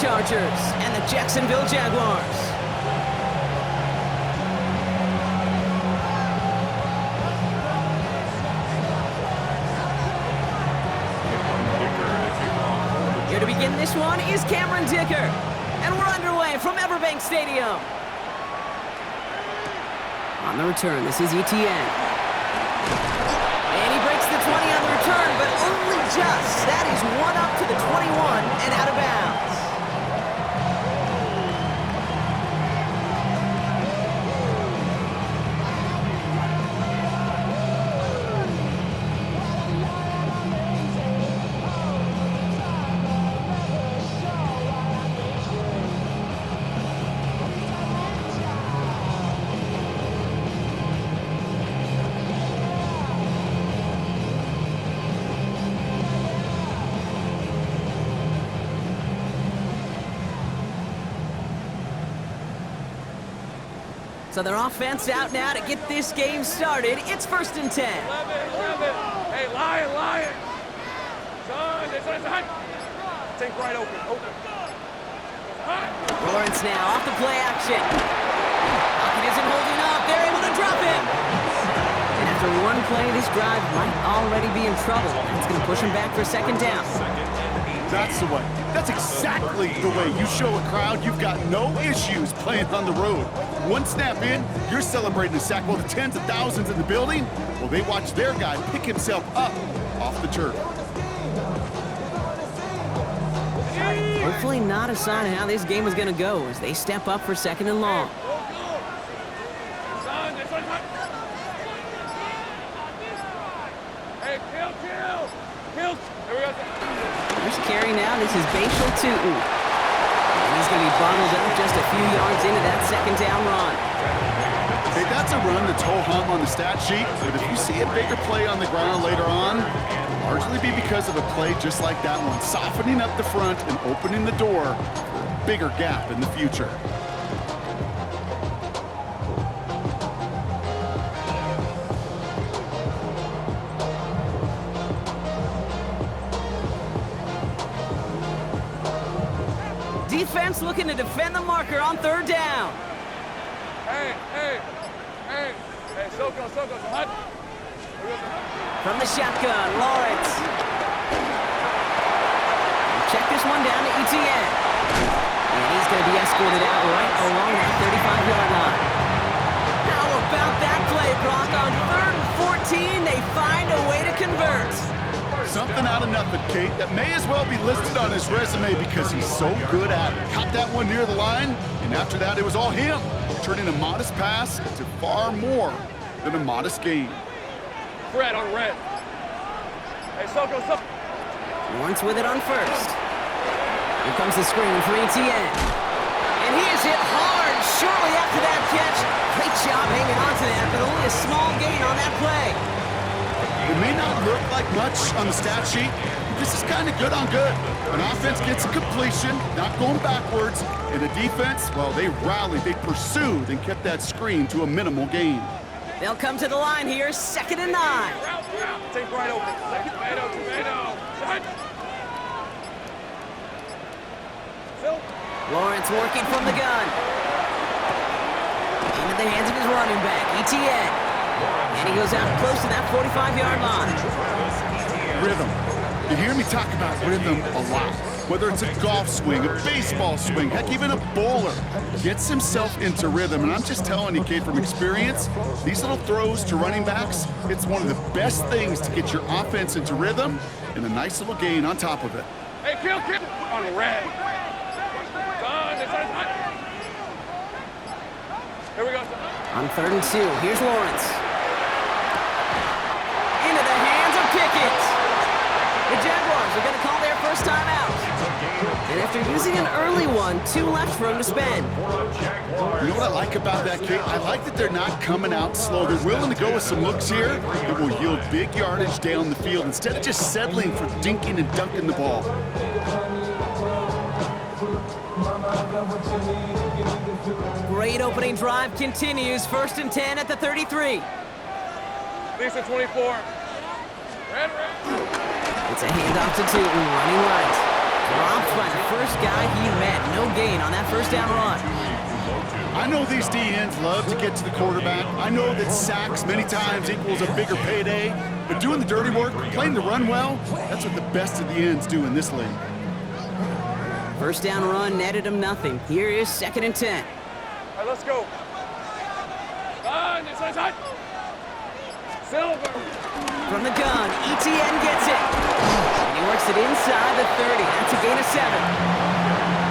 Chargers and the Jacksonville Jaguars. Here to begin this one is Cameron Dicker. And we're underway from Everbank Stadium. On the return, this is ETN. And he breaks the 20 on the return, but only just. That is one up to the 21 and out of bounds. So their offense out now to get this game started. It's 1st and 10. 11. Hey, Lion. Son, it's hot. Take right open. Lawrence now off the play action. Pocket isn't holding up. They're able to drop him. And after one play, this drive might already be in trouble. That's going to push him back for 2nd down. That's the way. That's exactly the way you show a crowd you've got no issues playing on the road. One snap in, you're celebrating a sack. While the tens of thousands in the building, well, they watch their guy pick himself up off the turf. Hopefully not a sign of how this game is going to go as they step up for 2nd and long. Hey, kill. First carry now, this is Bashal Tootin. And he's going to be bottled up just a few yards into that 2nd down run. Hey, that's a run that's ho-hum on the stat sheet, but if you see a bigger play on the ground later on, it'll largely be because of a play just like that one, softening up the front and opening the door for a bigger gap in the future. Defense looking to defend the marker on 3rd down. Hey, Soko, hot. From the shotgun, Lawrence. Check this one down to ETN. And he's going to be escorted out right along that 35-yard line. How about that play, Brock? On 3rd and 14, they find a way to convert. Something out of nothing, Kate, that may as well be listed on his resume because he's so good at it. Caught that one near the line, and after that, it was all him, turning a modest pass to far more than a modest gain. Fred on red. Hey, Soko. Lawrence with it on 1st. Here comes the screen for ETN. And he is hit hard shortly after that catch. Great job hanging on to that, but only a small gain on that play. It may not look like much on the stat sheet, but this is kind of good on good. An offense gets a completion, not going backwards, and the defense, well, they rallied, they pursued, and kept that screen to a minimal gain. They'll come to the line here, 2nd and 9. Take right open. Tomato. Phil. Lawrence working from the gun. Into the hands of his running back, ETN. And he goes out close to that 45-yard line. Rhythm. You hear me talk about rhythm a lot. Whether it's a golf swing, a baseball swing, heck, even a bowler gets himself into rhythm. And I'm just telling you, Kate, from experience, these little throws to running backs, it's one of the best things to get your offense into rhythm and a nice little gain on top of it. Hey, kill. On red. Here we go. On 3rd and 2, here's Lawrence. Into the hands of Pickett. The Jaguars are going to call their first time out. And after using an early one, 2 left for him to spend. You know what I like about that, Kate? I like that they're not coming out slow. They're willing to go with some looks here that will yield big yardage down the field instead of just settling for dinking and dunking the ball. Great opening drive continues. 1st and 10 at the 33. Lisa 24. Red. It's a handoff to Tootin, running right. Dropped by the first guy he met. No gain on that first down run. I know these D-ends love to get to the quarterback. I know that sacks many times equals a bigger payday, but doing the dirty work, playing the run well, that's what the best of the ends do in this league. First down run netted him nothing. Here is 2nd and 10. All right, let's go. Run, inside. Silver. From the gun, ETN gets it. And he works it inside the 30. That's a gain of 7.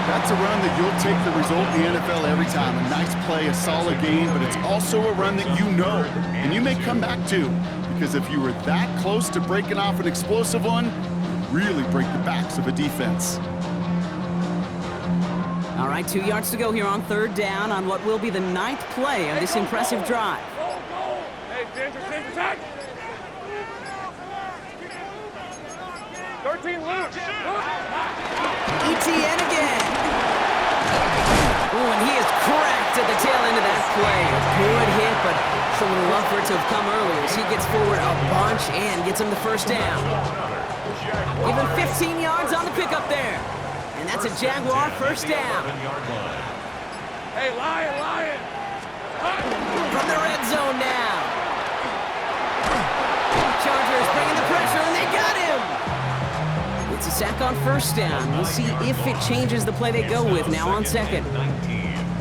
That's a run that you'll take the result in the NFL every time. A nice play, a solid game, but it's also a run that you know, and you may come back to, because if you were that close to breaking off an explosive one, you really break the backs of a defense. All right, 2 yards to go here on 3rd down on what will be the 9th play of this impressive drive. Go. Hey, danger, attack. 13 loose. ETN again. Ooh, and he is cracked at the tail end of that play. A good hit, but someone would love for it to have come earlier as he gets forward a bunch and gets him the first down. Even 15 yards on the pickup there. And that's a Jaguar first down. Hey, Lion. From the red zone now. Chargers bringing the pressure, and they got him. It's a sack on first down. We'll see if it changes the play they go with now on 2nd.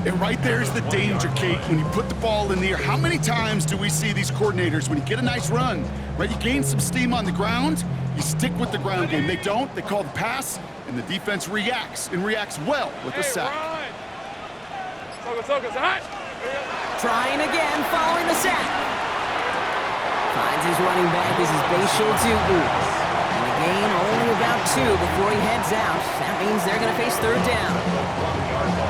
And right there's the danger, Kate. When you put the ball in the air, how many times do we see these coordinators, when you get a nice run, right, you gain some steam on the ground, you stick with the ground game. They don't, they call the pass, and the defense reacts, and reacts well with a sack. Trying again, following the sack. Finds his running back. This is Bashal Tutu. And a gain only about 2 before he heads out. That means they're going to face 3rd down.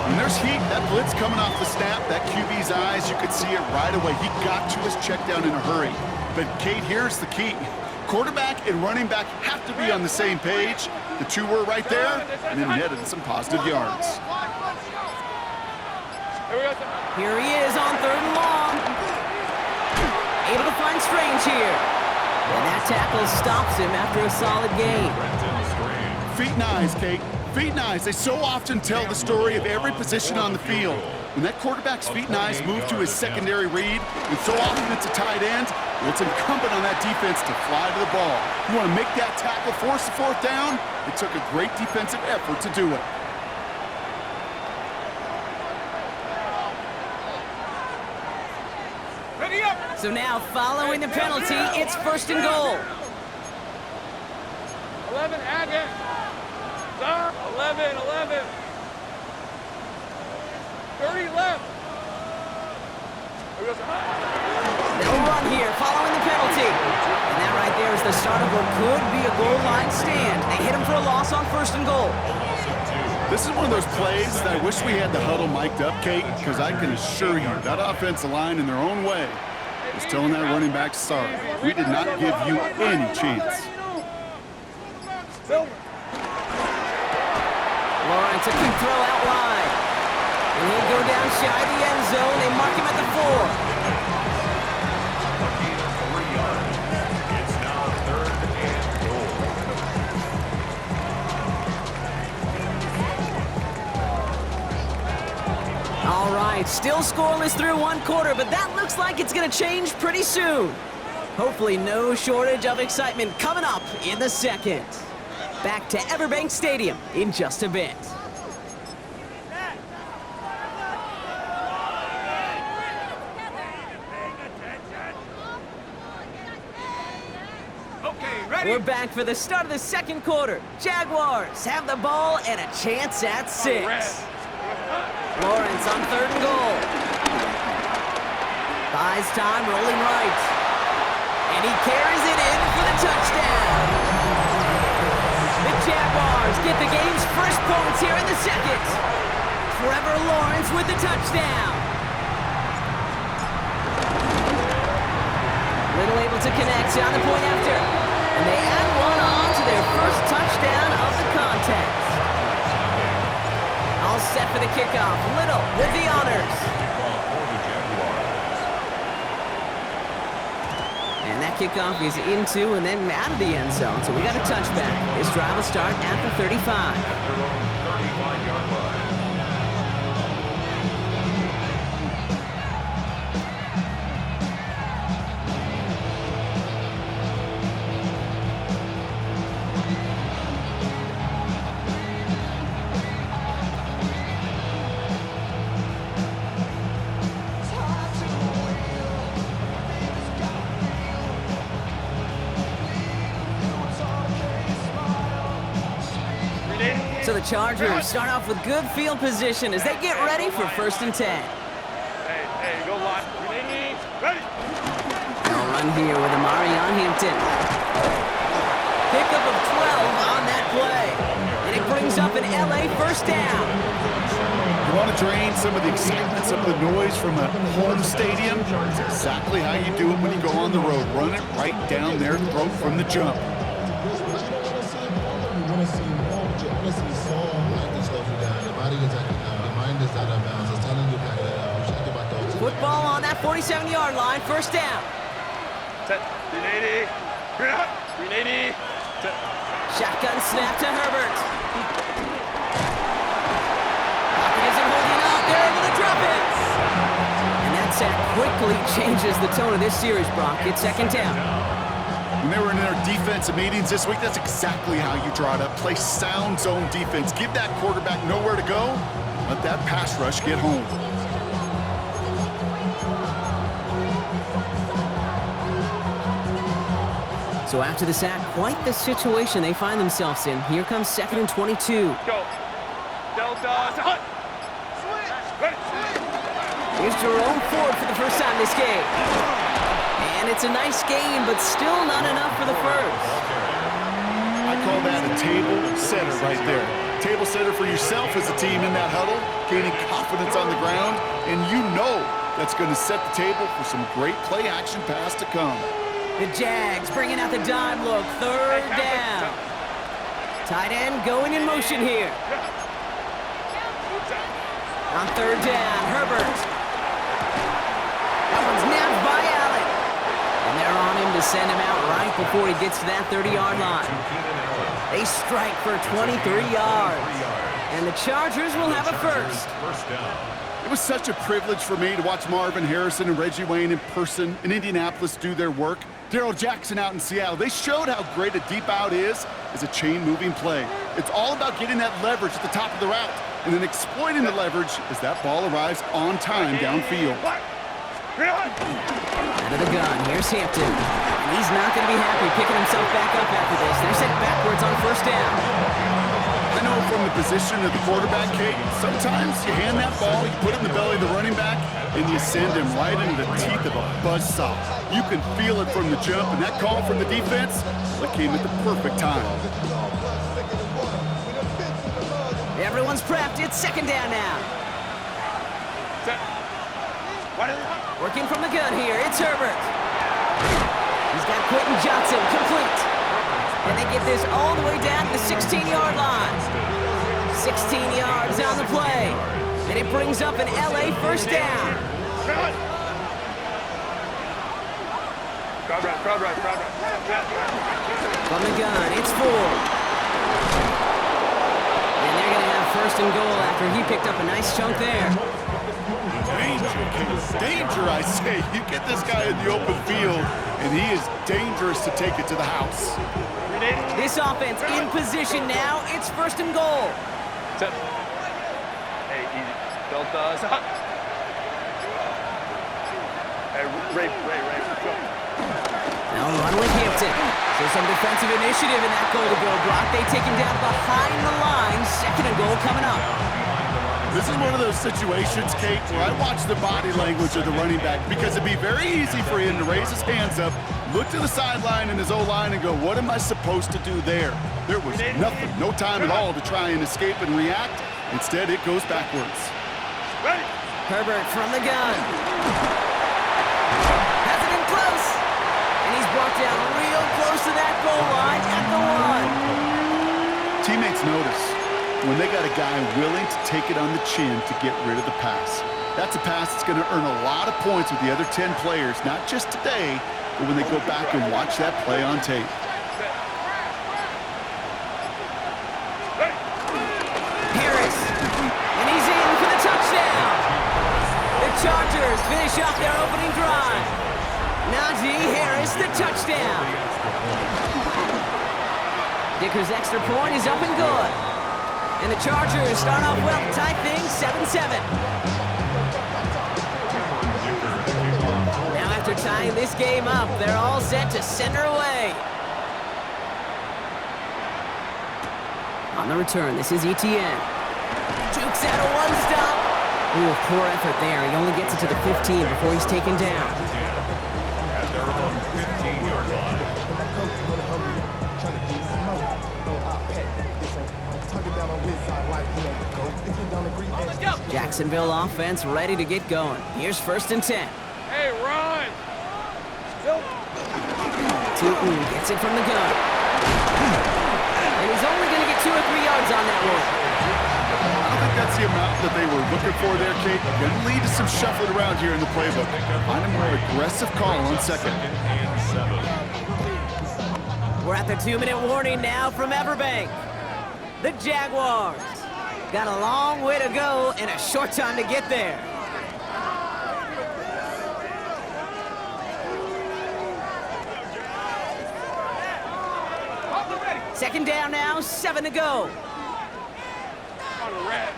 And there's heat. That blitz coming off the snap, that QB's eyes, you could see it right away. He got to his check down in a hurry. But Kate, here's the key. Quarterback and running back have to be on the same page. The two were right there, and then netted some positive yards. Here he is on 3rd and long. Able to find Strange here. And that tackle stops him after a solid gain. Feet and eyes, Kate. Feet and eyes. They so often tell the story of every position on the field. When that quarterback's feet and eyes move to his secondary read, and so often it's a tight end, well, it's incumbent on that defense to fly to the ball. You want to make that tackle, force the 4th down? It took a great defensive effort to do it. So now, following the penalty, it's 1st and goal. 11, again. 11. 30 left. They'll run here, following the penalty. And that right there is the start of what could be a goal line stand. They hit him for a loss on 1st and goal. This is one of those plays that I wish we had the huddle mic'd up, Kate, because I can assure you that offensive line in their own way is telling that running back, sorry, we did not give you any chance. Lawrence, a quick throw out wide. And he'll go down shy of the end zone. They mark him at the 4. It's now 3rd and goal. All right, still scoreless through 1 quarter, but that looks like it's going to change pretty soon. Hopefully no shortage of excitement coming up in the 2nd. Back to Everbank Stadium in just a bit. We're back for the start of the 2nd quarter. Jaguars have the ball and a chance at 6. Lawrence on 3rd and goal. Buys time, rolling right. And he carries it in for the touchdown. The Jaguars get the game's first points here in the 2nd. Trevor Lawrence with the touchdown. Little able to connect on the point after. And they add one on to their first touchdown of the contest. All set for the kickoff. Little with the honors. And that kickoff is into and then out of the end zone. So we got a touchback. This drive will start at the 35. At their own 35-yard line. So the Chargers start off with good field position as they get ready for 1st and 10. Hey, go line. Ready. They'll run here with Amari on Hampton. Pickup of 12 on that play. And it brings up an LA 1st down. You want to drain some of the excitement, some of the noise from a home stadium? It's exactly how you do it when you go on the road. Run it right down their throat from the jump. Football on that 47-yard line, 1st down. Set. 380. 380. Set. Shotgun snap to Herbert. Pocket isn't holding up. They're able to drop it. And that sack quickly changes the tone of this series, Brock. It's 2nd down. When they were in their defensive meetings this week, that's exactly how you draw it up. Play sound zone defense. Give that quarterback nowhere to go. Let that pass rush get home. So after the sack, quite the situation they find themselves in. Here comes 2nd and 22. Go. Delta. Hut. Ready. Here's Jerome Ford for the first time this game. And it's a nice game, but still not enough for the first. I call that a table setter right there. Table setter for yourself as a team in that huddle, gaining confidence on the ground, and you know that's going to set the table for some great play action pass to come. The Jags bringing out the dime look, 3rd down. Tight end going in motion here. On 3rd down, Herbert. That one's nabbed by Allen. And they're on him to send him out right before he gets to that 30-yard line. They strike for 23 yards. And the Chargers will have a first. It was such a privilege for me to watch Marvin Harrison and Reggie Wayne in person in Indianapolis do their work. Darrell Jackson out in Seattle. They showed how great a deep out is as a chain-moving play. It's all about getting that leverage at the top of the route and then exploiting the leverage as that ball arrives on time downfield. Out of the gun, here's Hampton. And he's not going to be happy picking himself back up after this. They're sent backwards on 1st down. I know from the position of the quarterback, Kate, sometimes you hand that ball, you put it in the belly of the running back, and you send him right into the teeth of a buzzsaw. You can feel it from the jump, and that call from the defense, it came at the perfect time. Everyone's prepped. It's 2nd down now. Set. Working from the gun here. It's Herbert. He's got Quentin Johnson complete. And they get this all the way down to the 16-yard line. 16 yards on the play. And it brings up an LA 1st down. Crowd right. From the gun, it's Ford. And they're going to have 1st and goal after he picked up a nice chunk there. Danger, Kate. Danger, I say. You get this guy in the open field, and he is dangerous to take it to the house. This offense in position now. It's 1st and goal. Set. Hey, easy. Delta. Hut. Hey, Ray. Go. Now run with Hampton. So some defensive initiative in that goal to go block. They take him down behind the line. 2nd and goal coming up. This is one of those situations, Kate, where I watch the body language of the running back because it'd be very easy for him to raise his hands up, look to the sideline in his O-line and go, what am I supposed to do there? There was nothing, no time at all to try and escape and react. Instead, it goes backwards. Ready. Herbert from the gun. Has it in close. And he's brought down real close to that goal line at the 1. Teammates notice when they got a guy willing to take it on the chin to get rid of the pass. That's a pass that's going to earn a lot of points with the other 10 players, not just today, But when they go back and watch that play on tape, Harris, and he's in for the touchdown. The Chargers finish off their opening drive. Najee Harris, the touchdown. Dicker's extra point is up and good. And the Chargers start off well, tie things 7-7. Now after tying this game up, they're all set to send her away. On the return, this is Etienne. Jukes out a one-stop. Ooh, poor effort there. He only gets it to the 15 before he's taken down. At their own 15-yard line. Jacksonville offense ready to get going. Here's 1st and 10. Hey, run! Tootin gets it from the gun. And he's only going to get 2 or 3 yards on that one. I don't think that's the amount that they were looking for there, Kate. Going to lead to some shuffling around here in the playbook. Find a more aggressive call on 2nd. We're at the 2-minute warning now from Everbank. The Jaguars got a long way to go and a short time to get there. Second down now, 7 to go. On the red.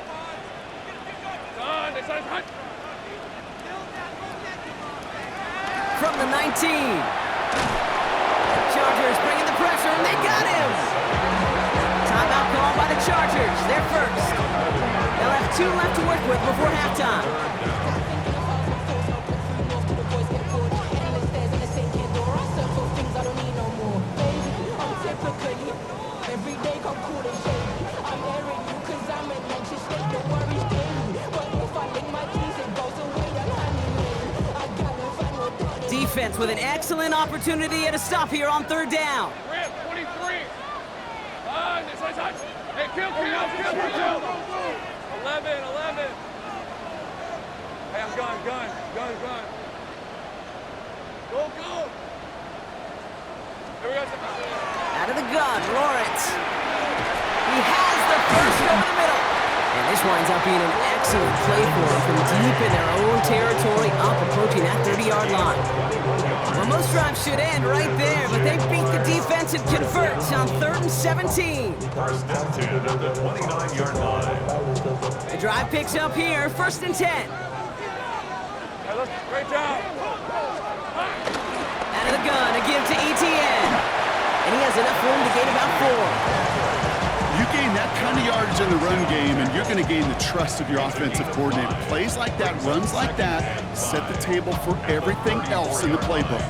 From the 19. Chargers bringing the pressure, and they got him! Timeout called by the Chargers. They're first. They'll have 2 left to work with before halftime. Defense with an excellent opportunity at a stop here on 3rd down. 23. Hey, kill. 11. Hey, I'm gun. Go. Here we go. Out of the gun, Lawrence. He has the first over the middle. And this winds up being an excellent play for him from deep in their own territory, up approaching that 30-yard line. Well, most drives should end right there, but they beat the defense and convert on 3rd and 17. 1st and 10 at the 29-yard line. The drive picks up here, 1st and 10. Hey, look, great job. Out of the gun, a give to Etienne. And he has enough room to gain about 4. You gain that kind of yardage in the run game, and you're going to gain the trust of your offensive coordinator. Plays like that, runs like that, set the table for everything else in the playbook.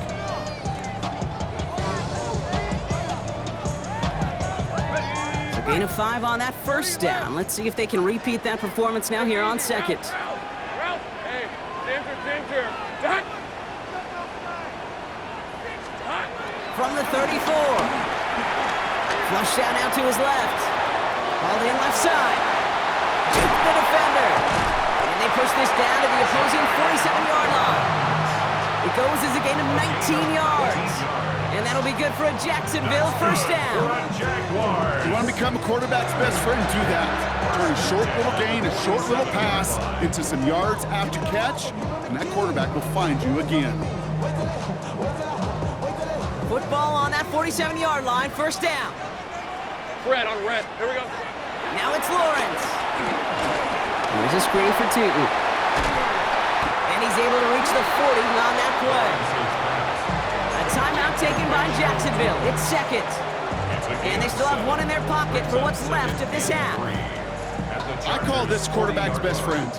So gain of 5 on that 1st down. Let's see if they can repeat that performance now here on 2nd. Hey, danger. From the 34. Flushed out now to his left. All in left side. Juke the defender. And they push this down to the opposing 47-yard line. It goes as a gain of 19 yards. And that'll be good for a Jacksonville 1st down. You want to become a quarterback's best friend, do that. Turn a short little gain, a short little pass into some yards after catch, and that quarterback will find you again. Football on that 47-yard line, 1st down. Red on red. Here we go. Now it's Lawrence. Here's a screen for Tootin. And he's able to reach the 40 on that play. A timeout taken by Jacksonville. It's 2nd. And they still have 1 in their pocket for what's left of this half. I call this quarterback's best friend.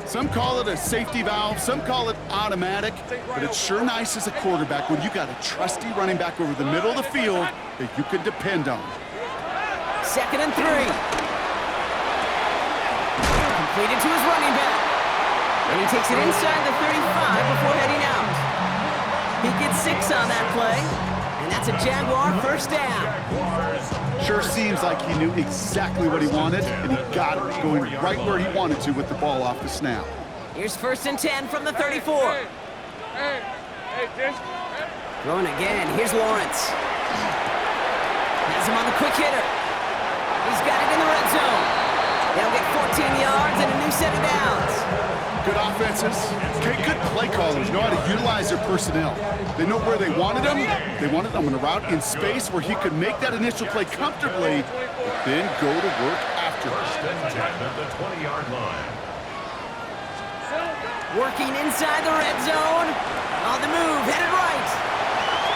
Some call it a safety valve, some call it automatic, but it's sure nice as a quarterback when you got a trusty running back over the middle of the field that you can depend on. 2nd and 3. Completed to his running back. And he takes it inside the 35 before heading out. He gets 6 on that play. And that's a Jaguar 1st down. Sure seems like he knew exactly what he wanted, and he got it, going right where he wanted to with the ball off the snap. Here's 1st and 10 from the 34. Hey, Dish. Throwing again. Here's Lawrence. Has him on the quick hitter. He's got it in the red zone. They'll get 14 yards and a new set of downs. Good offenses. Okay, good play callers know how to utilize their personnel. They know where they wanted him. They wanted him on a route in space where he could make that initial play comfortably, but then go to work after. First and 10 at the 20-yard line. Working inside the red zone. On the move, headed right.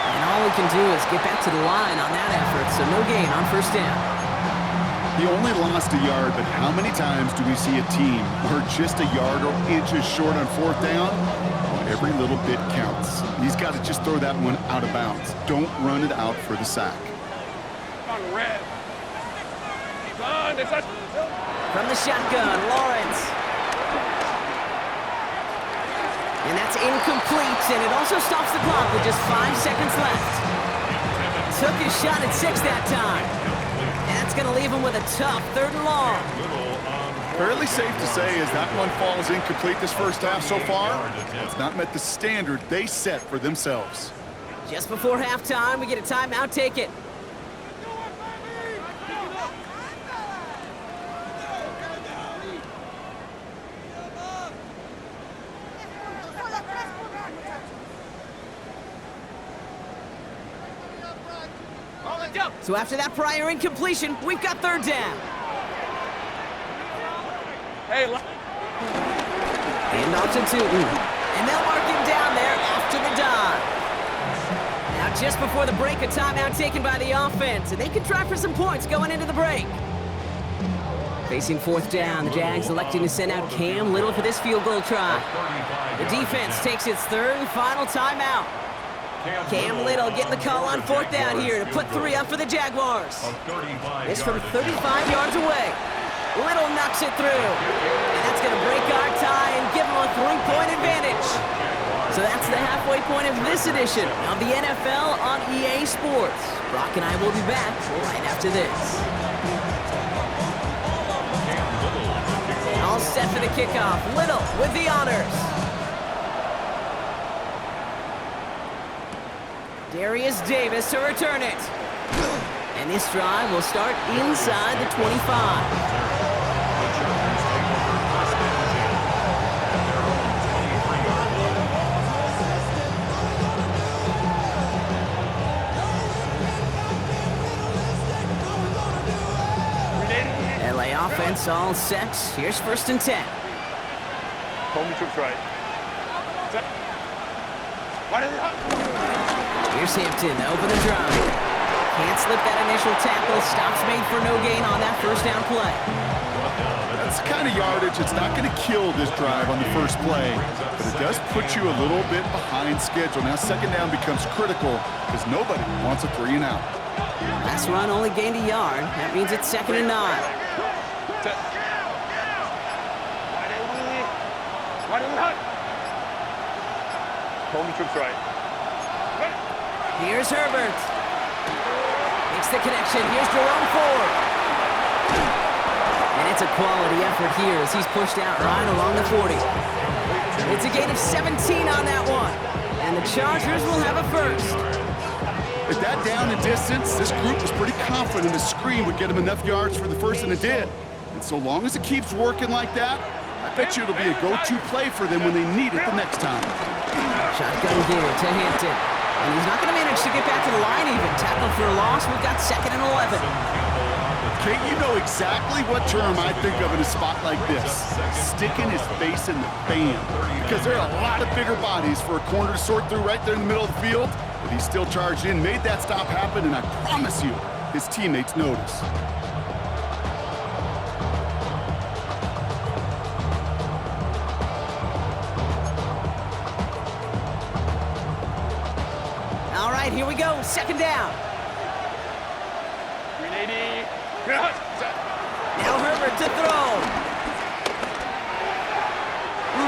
And all we can do is get back to the line on that effort, so no gain on first down. He only lost a yard, but how many times do we see a team where just a yard or inches short on fourth down? Well, every little bit counts. He's got to just throw that one out of bounds. Don't run it out for the sack. On red. From the shotgun, Lawrence. And that's incomplete, and it also stops the clock with just 5 seconds left. Took his shot at 6 that time. And that's going to leave him with a tough 3rd and long. Fairly safe to say as that one falls incomplete this first half so far, it's not met the standard they set for themselves. Just before halftime, we get a timeout. Take it. So after that prior incompletion, we've got 3rd down. Hey, And off to Tootin. And they'll mark him down there after the dive. Now just before the break, a timeout taken by the offense, and they can try for some points going into the break. Facing 4th down, the Jags electing to send out Cam Little for this field goal try. The defense takes its 3rd and final timeout. Cam Little getting the call on 4th down here to put 3 up for the Jaguars. It's from 35 yards away. Little knocks it through. And that's going to break our tie and give them a 3-point advantage. So that's the halfway point of this edition of the NFL on EA Sports. Brock and I will be back right after this. All set for the kickoff. Little with the honors. Darius Davis to return it. And this drive will start inside the 25. LA offense all set. Here's 1st and 10. Homie troops right. Why did Here's Hampton to open the drive. Can't slip that initial tackle. Stops made for no gain on that 1st down play. That's the kind of yardage that's not going to kill this drive on the first play, but it does put you a little bit behind schedule. Now 2nd down becomes critical because nobody wants a 3 and out. Last run only gained a yard. That means it's 2nd and 9. Why did we hunt? Homie troops right. Here's Herbert. Makes the connection. Here's Jerome Ford. And it's a quality effort here as he's pushed out right along the 40. It's a gain of 17 on that one. And the Chargers will have a 1st. At that down and distance, this group was pretty confident a screen would get them enough yards for the 1st, and it did. And so long as it keeps working like that, I bet you it'll be a go-to play for them when they need it the next time. Shotgun here to Hampton. And he's not going to manage to get back to the line even. Tackle for a loss. We've got 2nd and 11. Kate, you know exactly what term I think of in a spot like this. Sticking his face in the fan. Because there are a lot of bigger bodies for a corner to sort through right there in the middle of the field. But he still charged in, made that stop happen, and I promise you, his teammates notice. All right, here we go. 2nd down. 380. Now Herbert to throw.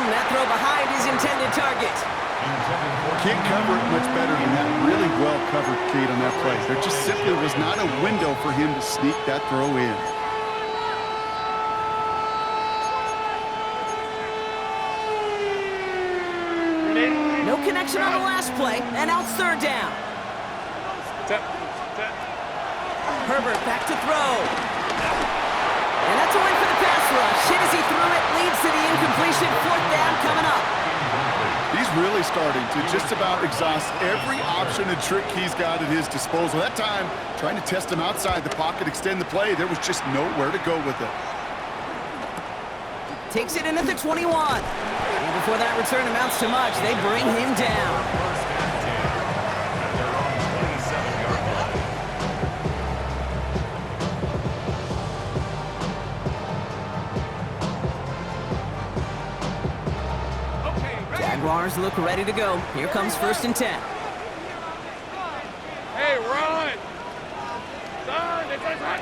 That throw behind his intended target. Can't cover it much better than that. Really well covered, Kate, on that play. There just simply was not a window for him to sneak that throw in. No No connection on the last play, and now it's third down. Set. Herbert back to throw. And that's a win for the pass rush. Hit as he threw it, leads to the incompletion. Fourth down coming up. He's really starting to just about exhaust every option and trick he's got at his disposal. That time, trying to test him outside the pocket, extend the play, there was just nowhere to go with it. Takes it in at the 21. And before that return amounts to much, they bring him down. Jaguars look ready to go. Here comes 1st and 10. Hey, run! Son, it's right.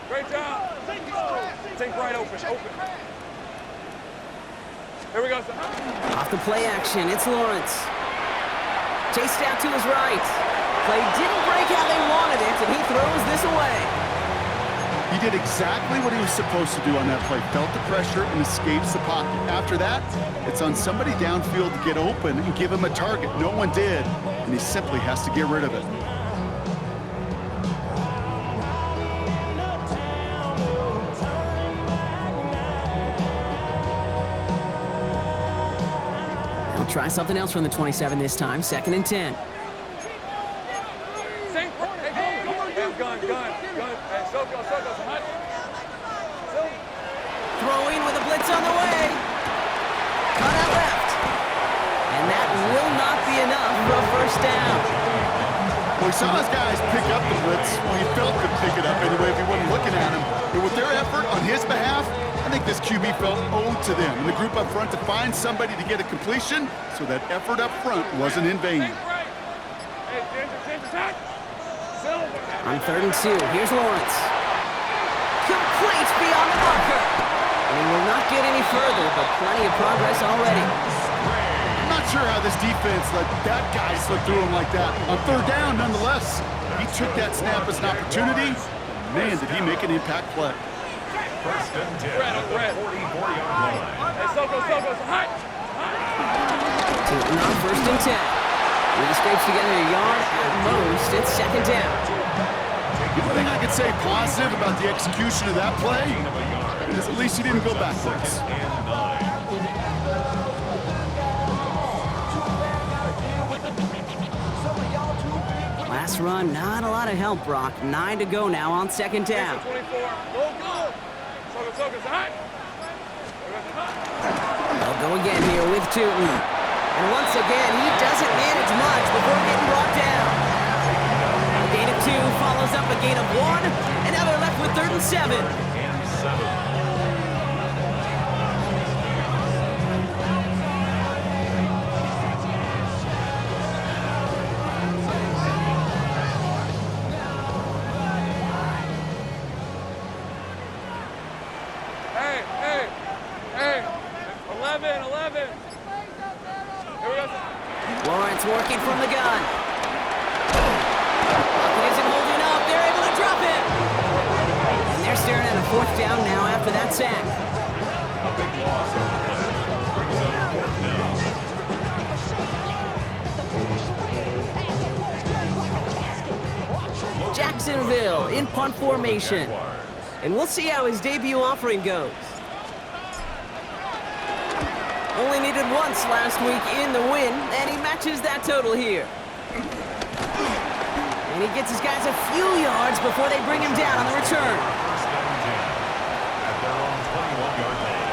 Great job. Think right, open. Here we go, son. Off the play action, it's Lawrence. Chased out to his right. Play didn't break how they wanted it, and he throws this away. He did exactly what he was supposed to do on that play. Felt the pressure and escapes the pocket. After that, it's on somebody downfield to get open and give him a target. No one did, and he simply has to get rid of it. They'll try something else from the 27 this time. 2nd and 10. Gun. Hey, Soko, hot. Throwing with a blitz on the way. Cut out left. And that will not be enough for a 1st down. Well, he saw his guys pick up the blitz. Well, he felt to pick it up anyway if he wasn't looking at him. But with their effort on his behalf, I think this QB felt owed to them and the group up front to find somebody to get a completion, so that effort up front wasn't in vain. Hey, Ginger, attack. On 3rd and 2, here's Lawrence. Complete beyond the marker. And he will not get any further, but plenty of progress already. I'm not sure how this defense let that guy slip through him like that. On 3rd down, nonetheless, he took that snap as an opportunity. Man, did he make an impact play. 1st and 10 at the 44-yard line. Hey, Soko, hot. Taking on 1st and 10. He scrapes together a yard at most. It's 2nd down. The only thing I could say positive about the execution of that play is at least he didn't go backwards. Last run, not a lot of help, Brock. 9 to go now on 2nd down. 24. Go. Soko's hot. They'll go again here with Tootin. And once again, he doesn't manage much before getting brought down. A gain of 2 follows up a gain of 1, and now they're left with 3rd and 7. Hey. 11. Here we go. Lawrence working from the gun. Bucket isn't holding up. They're able to drop it. And they're staring at a 4th down now after that sack. A big loss on the play. Brings up 4th down. Jacksonville in punt formation. And we'll see how his debut offering goes. Only needed once last week in the win, and he matches that total here. And he gets his guys a few yards before they bring him down on the return. 1st and 10 at their own 21-yard line.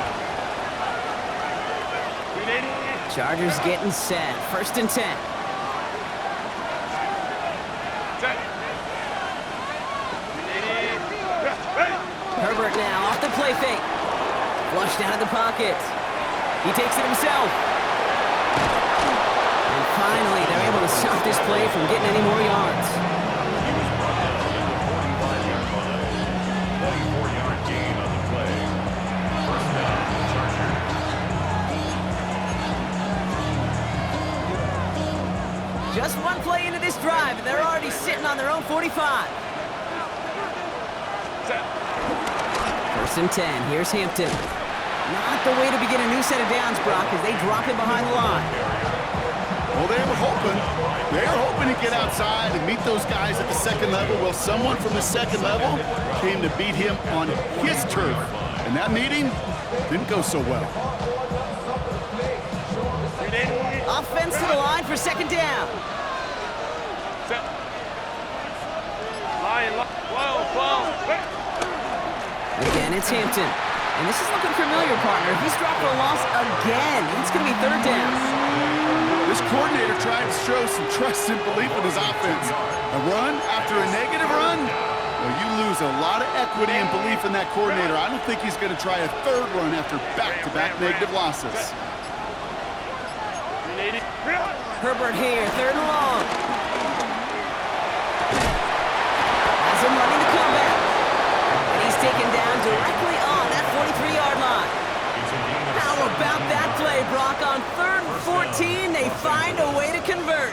Chargers getting set. 1st and 10. Herbert now off the play fake. Flushed out of the pocket. He takes it himself. And finally, they're able to stop this play from getting any more yards. He was brought down at the 45-yard line. 24-yard gain on the play. 1st down, Chargers. Just one play into this drive, and they're already sitting on their own 45. First and 10. Here's Hampton. Not the way to begin a new set of downs, Brock, as they drop it behind the line. Well, they were hoping to get outside and meet those guys at the second level. Well, someone from the second level came to beat him on his turf. And that meeting didn't go so well. Offense to the line for second down. Again, it's Hampton. And this is looking familiar, partner. He's dropped for a loss again. It's going to be third down. This coordinator tried to show some trust and belief in his offense. A run after a negative run? Well, you lose a lot of equity and belief in that coordinator. I don't think he's going to try a third run after back-to-back negative losses. Herbert here, third and long. Has him running the comeback. And he's taken down directly on that 43-yard line. How about that play, Brock? On third and 14, they find a way to convert.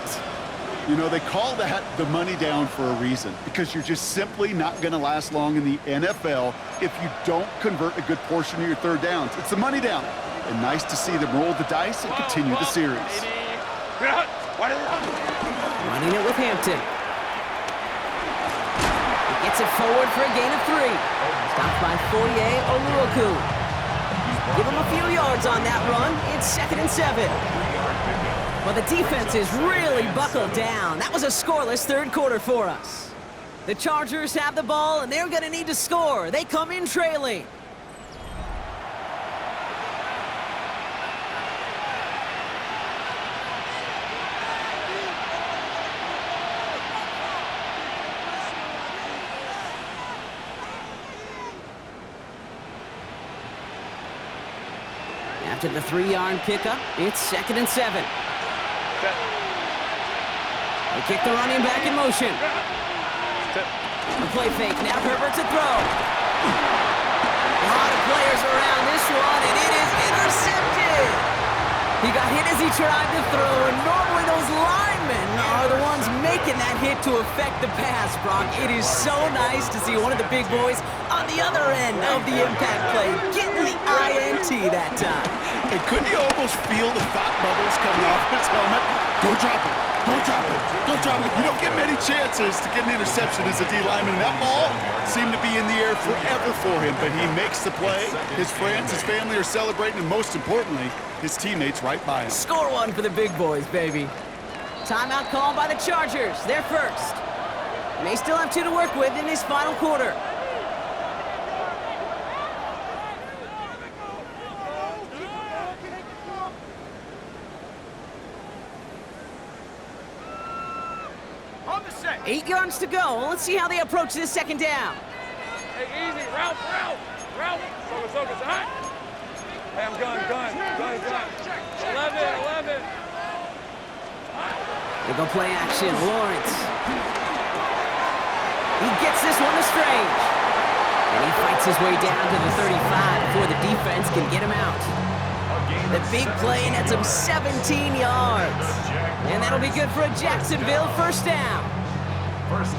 You know, they call that the money down for a reason, because you're just simply not going to last long in the NFL if you don't convert a good portion of your third downs. It's the money down. And nice to see them roll the dice and continue the series. Running it with Hampton. He gets it forward for a gain of 3. Stopped by Foye Oluoku. Give him a few yards on that run. It's second and 7. Well, the defense is really buckled down. That was a scoreless third quarter for us. The Chargers have the ball, and they're going to need to score. They come in trailing. After the 3-yard pickup, it's second and 7. They kick the running back in motion. The play fake, now Herbert to throw. A lot of players around this one, and it is intercepted. He got hit as he tried to throw, and normally those linemen are the ones making that hit to affect the pass, Brock. It is so nice to see one of the big boys on the other end of the impact play, getting the INT that time. And couldn't you almost feel the thought bubbles coming off his helmet? Don't drop it. Don't drop it. Don't drop it. You don't get many chances to get an interception as a D lineman. And that ball seemed to be in the air forever for him, but he makes the play. His friends, his family are celebrating, and most importantly, his teammates right by him. Score one for the big boys, baby. Timeout called by the Chargers. They're first. And they still have 2 to work with in this final quarter. On the set. 8 yards to go. Let's see how they approach this second down. Hey, easy. Ralph. Focus. Hot. Hey, I'm gun. 11. They go play action. Lawrence. He gets this one to Strange. And he fights his way down to the 35 before the defense can get him out. The big play nets him 17 yards. And that'll be good for a Jacksonville first down.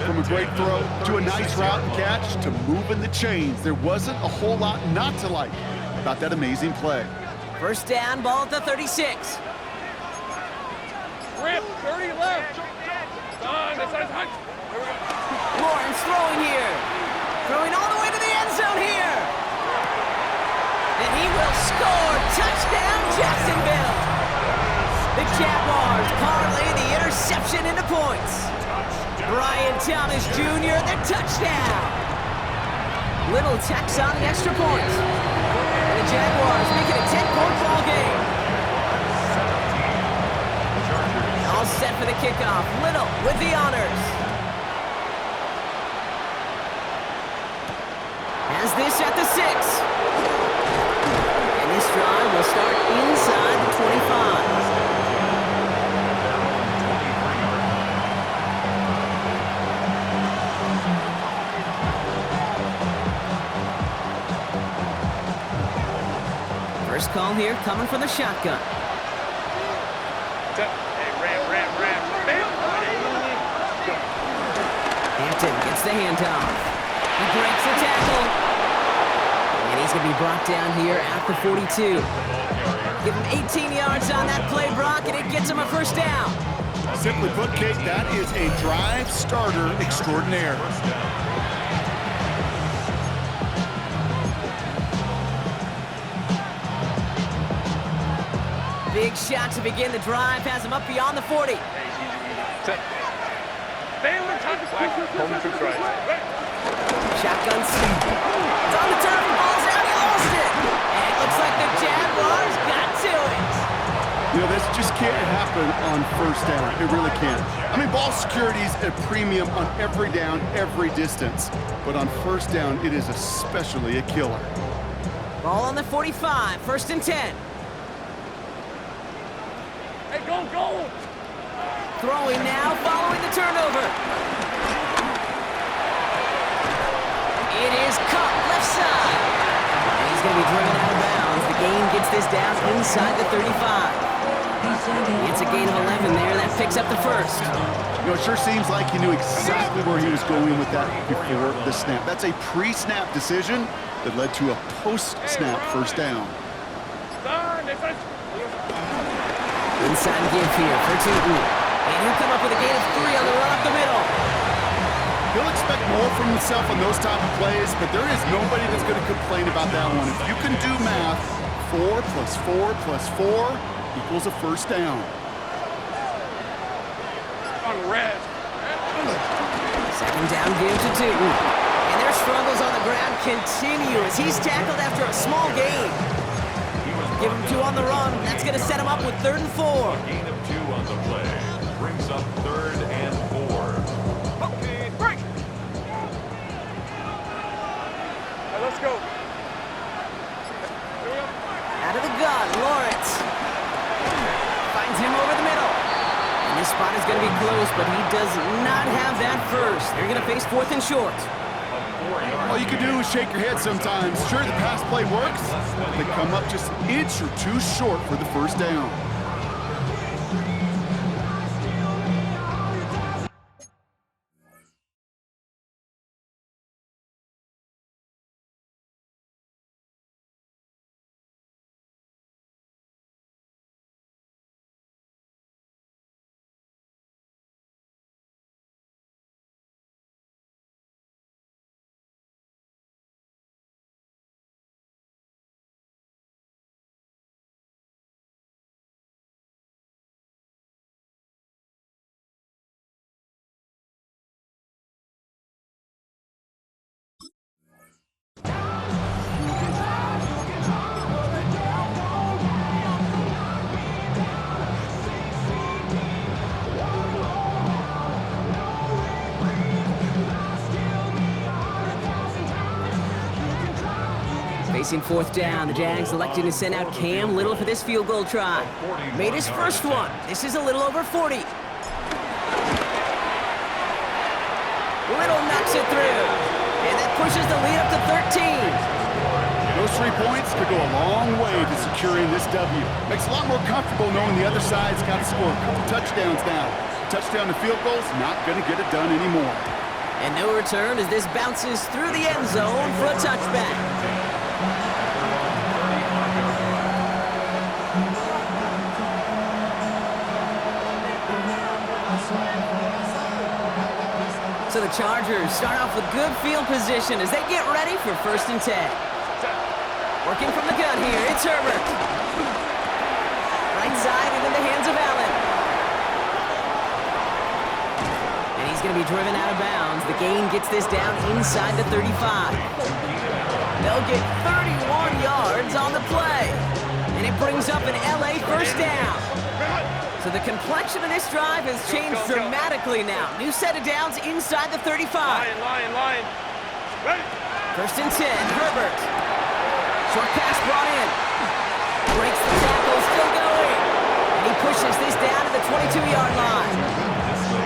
From a great throw to a nice route and catch to moving the chains, there wasn't a whole lot not to like about that amazing play. First down, ball at the 36. Rip. 30 left. Don, this side's hot. Lawrence throwing here. Throwing all the way to the end zone here. And he will score. Touchdown, Jacksonville. The Jaguars parlay the interception into points. Brian Thomas Jr., the touchdown. Little tax on the extra point. And the Jaguars make it a 10-point ball game. All set for the kickoff. Little with the honors. Has this at the 6. And this drive will start inside the 25. First call here coming from the shotgun. Hey, ram. Bam. the handoff. He breaks the tackle. And he's going to be brought down here at the 42. Give him 18 yards on that play, Brock, and it gets him a first down. Simply put, Kate, that is a drive starter extraordinaire. Big shot to begin the drive, has him up beyond the 40. Shotgun sweep. It's on the turn, the ball's out, he lost it. And it looks like the Jaguars got to it. You know, this just can't happen on first down. It really can't. I mean, ball security is a premium on every down, every distance. But on first down, it is especially a killer. Ball on the 45, 1st and 10. Hey, go! Throwing now, following the turnover. It is caught left side. And he's going to be driven out of bounds. The gain gets this down inside the 35. It's a gain of 11 there. That picks up the first. You know, it sure seems like he knew exactly where he was going with that before the snap. That's a pre-snap decision that led to a post-snap first down. Inside give here for Tootin. And he'll come up with a gain of 3 on the run up the middle. He'll expect more from himself on those type of plays, but there is nobody that's going to complain about that one. If you can do math, 4 plus 4 plus 4 equals a first down. On red. 2nd down give to Tootin. And their struggles on the ground continue as he's tackled after a small gain. Give him 2 on the run. That's going to set him up with 3rd and 4. Gain of 2 on the play. Brings up 3rd and 4. Okay, break. Let's go. Out of the gun, Lawrence. Finds him over the middle. And this spot is going to be close, but he does not have that first. They're going to face 4th and short. All you can do is shake your head sometimes. Sure, the pass play works, but they come up just an inch or 2 short for the first down. Facing 4th down, the Jags electing to send out Cam Little for this field goal try. Made his first one. This is a little over 40. Little knocks it through. And that pushes the lead up to 13. Those 3 points could go a long way to securing this W. Makes it a lot more comfortable knowing the other side's got to score a couple touchdowns now. Touchdown to field goal's not going to get it done anymore. And no return as this bounces through the end zone for a touchback. So the Chargers start off with good field position as they get ready for 1st and 10. Working from the gun here, it's Herbert. Right side and in the hands of Allen. And he's going to be driven out of bounds. The gain gets this down inside the 35. They'll get 31 yards on the play. And it brings up an LA first down. So the complexion of this drive has changed dramatically now. New set of downs inside the 35. Line. Ready. 1st and 10, Herbert. Short pass brought in. Breaks the tackle, still going. And he pushes this down to the 22-yard line.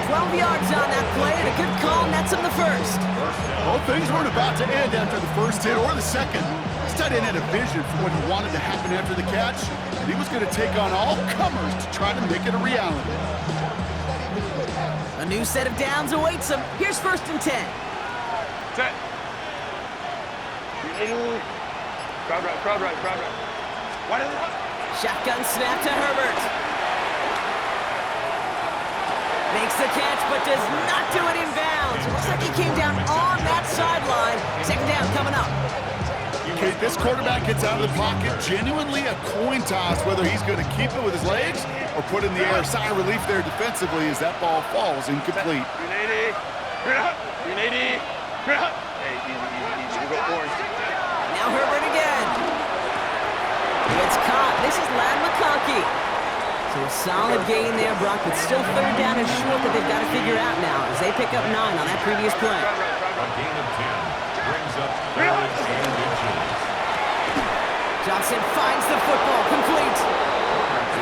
12 yards on that play, and a good call nets him the first. Well, things weren't about to end after the first hit or the second. This tight end had a vision for what he wanted to happen after the catch, and he was going to take on all comers to try to make it a reality. A new set of downs awaits him. Here's 1st and 10. Set. Crowd right, crowd right, crowd right. Why did it? Shotgun snap to Herbert. Makes the catch, but does not do it in bounds. Looks like he came down on that sideline. Second down coming up. Okay, this quarterback gets out of the pocket, genuinely a coin toss whether he's going to keep it with his legs or put it in the air. Sigh of relief there defensively as that ball falls incomplete. 380. 380. Hey, easy. We go orange. Now Herbert again. It's caught. This is Lad McConkey. So a solid gain there, Brock, but still third down and short that they've got to figure out now as they pick up 9 on that previous play. A gain of 10 brings up 3rd and inches. Johnson finds the football, complete.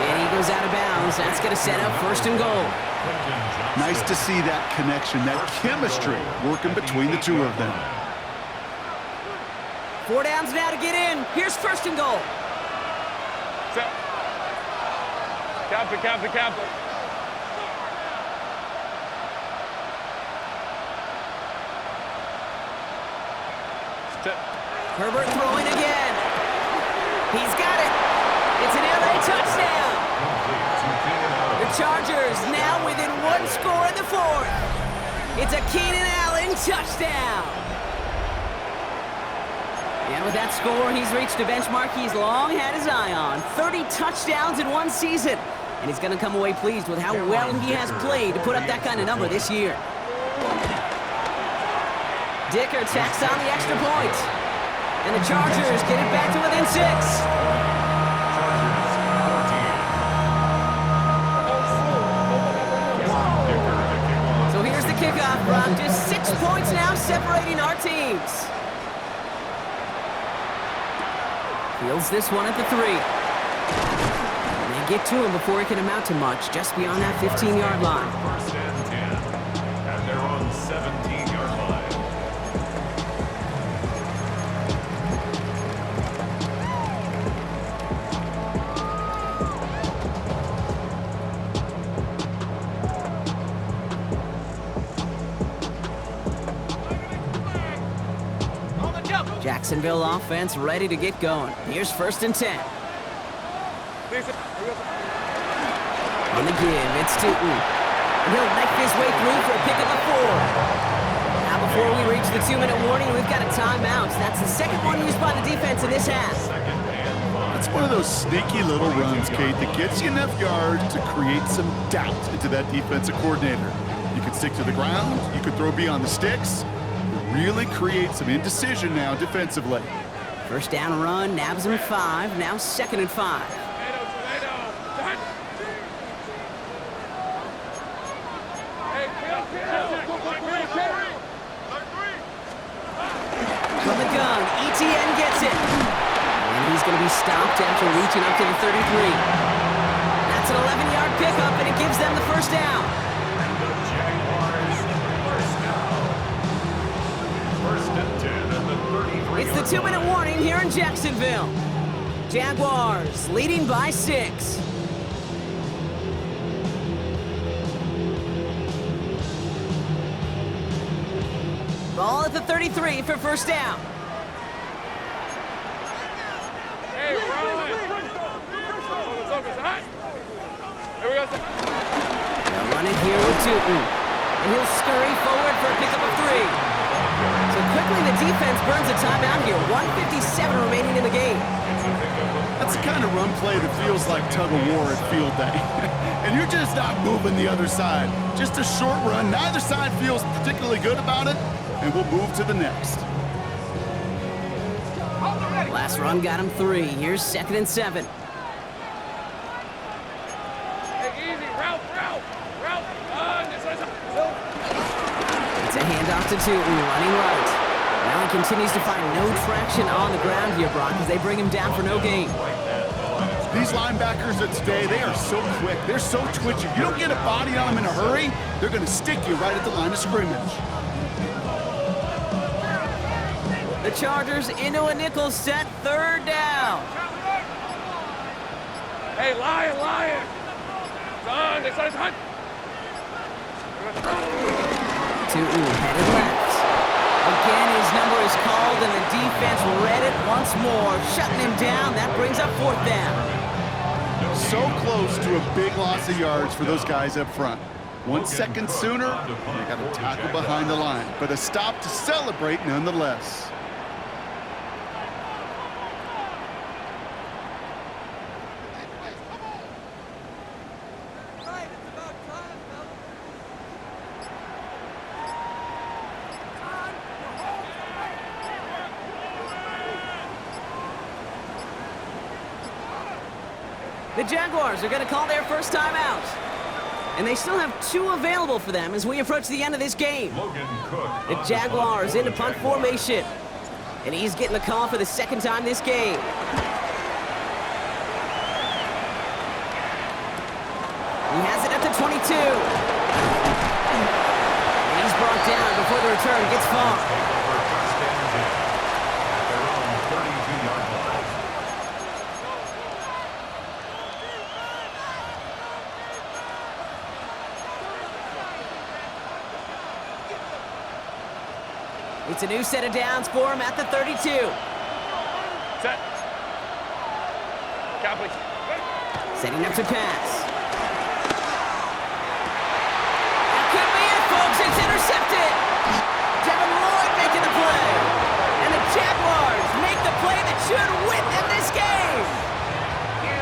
And he goes out of bounds. That's going to set up 1st and goal. Nice to see that connection, that chemistry working between the two of them. 4 downs now to get in. Here's 1st and goal. Set. Captain. Set. Herbert throwing again. He's got it. It's an LA touchdown. The Chargers now within 1 score in the 4th. It's a Keenan Allen touchdown. And with that score, he's reached a benchmark he's long had his eye on. 30 touchdowns in 1 season. And he's going to come away pleased with how well he has played to put up that kind of number this year. Dicker tacks on the extra point. And the Chargers get it back to within 6. So here's the kickoff, Brock. Just 6 points now separating our teams. Fields this one at the 3. And they get to him before it can amount to much, just beyond that 15-yard line. 1st and 10. And they're on 17-yard line. Jacksonville offense ready to get going. Here's 1st and 10. On the give, it's Tootin. And he'll make his way through for a pickup of 4. Now before we reach the 2-minute warning, we've got a timeout. That's the second one used by the defense in this half. It's one of those sneaky little runs, Kate, that gets you enough yards to create some doubt into that defensive coordinator. You could stick to the ground, you could throw beyond the sticks, really create some indecision now defensively. 1st down run, nabs him 5, now 2nd and 5. From the gun, ETN gets it. And he's going to be stopped after reaching up to the 33. That's an 11-yard pickup, and it gives them the 1st down. The Jaguars, 1st down. 1st and 10 at the 33. It's the 2-minute warning here in Jacksonville. Jaguars leading by 6. Ball at the 33 for 1st down. Hey, we're on. Focus. Hot. Here we go. They'll run it here with Tootin. And he'll scurry forward for a pickup of 3. So quickly the defense burns a timeout here. 1:57 remaining in the game. That's the kind of run play that feels like tug-of-war at field day. And you're just not moving the other side. Just a short run. Neither side feels particularly good about it. And we'll move to the next. Last run got him 3. Here's 2nd and 7. Hey, easy. Route. It's a handoff to Tootin, running right. Now he continues to find no traction on the ground here, Brock, as they bring him down for no gain. These linebackers of today, they are so quick. They're so twitchy. You don't get a body on them in a hurry, they're going to stick you right at the line of scrimmage. The Chargers into a nickel set, 3rd down. Hey, lion. Son, they started hunt. Tootin headed left. Again, his number is called, and the defense read it once more, shutting him down. That brings up 4th down. So close to a big loss of yards for those guys up front. 1 second sooner, they got a tackle behind the line, but a stop to celebrate nonetheless. The Jaguars are going to call their first time out. And they still have 2 available for them as we approach the end of this game. The Jaguars into punt formation. And he's getting the call for the 2nd time this game. He has it at the 22. And he's brought down before the return gets far. It's a new set of downs for him at the 32. Set. Count, please. Setting up to pass. That could be it, folks. It's intercepted. Devin Lloyd making the play. And the Jaguars make the play that should win them this game.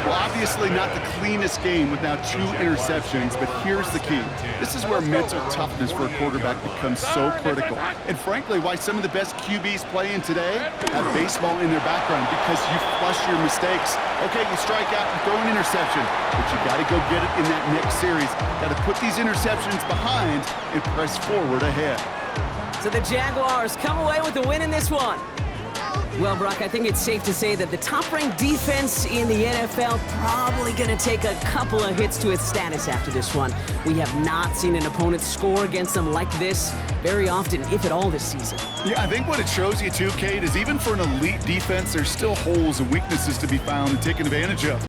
Well, obviously not the cleanest game with now 2 interceptions, but here's the key. This is where mental toughness for a quarterback becomes so critical. And frankly, why some of the best QBs playing today have baseball in their background, because you flush your mistakes. Okay, you strike out, you throw an interception, but you got to go get it in that next series. Got to put these interceptions behind and press forward ahead. So the Jaguars come away with the win in this one. Well, Brock, I think it's safe to say that the top-ranked defense in the NFL probably going to take a couple of hits to its status after this one. We have not seen an opponent score against them like this very often, if at all, this season. Yeah, I think what it shows you too, Kate, is even for an elite defense, there's still holes and weaknesses to be found and taken advantage of.